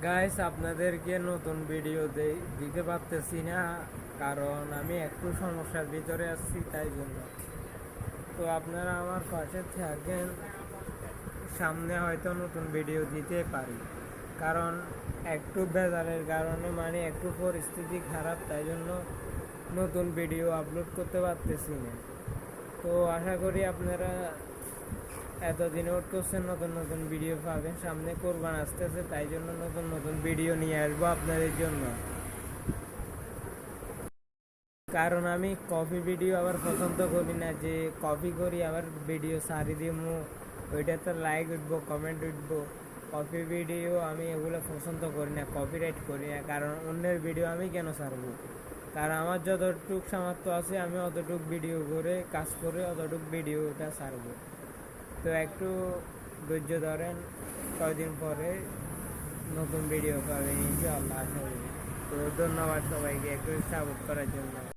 Guys, আপনাদেরকে নতুন video দিতে পারতেছি না, কারণ আমি একটু সমস্যার ভিতরে আছি, তাই জন্য। তো আপনারা আমার পাশে থাকেন, সামনে হয়তো নতুন ভিডিও দিতে পারি। কারণ একটু বেজারের কারণে, মানে একটু পরিস্থিতি খারাপ, তাই জন্য নতুন ভিডিও আপলোড করতে পারতেছি না। তো আশা করি আপনারা এতদিন ওয়েট করছেন, নতুন নতুন ভিডিও পাবেন। সামনে কোরবান আসতেছে, তাই জন্য নতুন নতুন ভিডিও নিয়ে আসবো আপনাদের জন্য। কারণ আমি কপি ভিডিও আবার পছন্দ করি না, যে কপি করি আবার ভিডিও সারি দিমু, ওইটাতে লাইক উঠবো, কমেন্ট উঠবো। কপি ভিডিও আমি এগুলো পছন্দ করি না, কপিরাইট করি না। কারণ অন্যের ভিডিও আমি কেন ছাড়বো? কারণ আমার যতটুক সামর্থ্য আছে আমি অতটুক ভিডিও করে কাজ করে অতটুক ভিডিওটা ছাড়বো। তো একটু ধৈর্য ধরেন, কয়দিন পরে নতুন ভিডিও পাবেন ইনশাআল্লাহ, আশা করি। তো ধন্যবাদ সবাইকে একটু সাপোর্ট করার জন্য।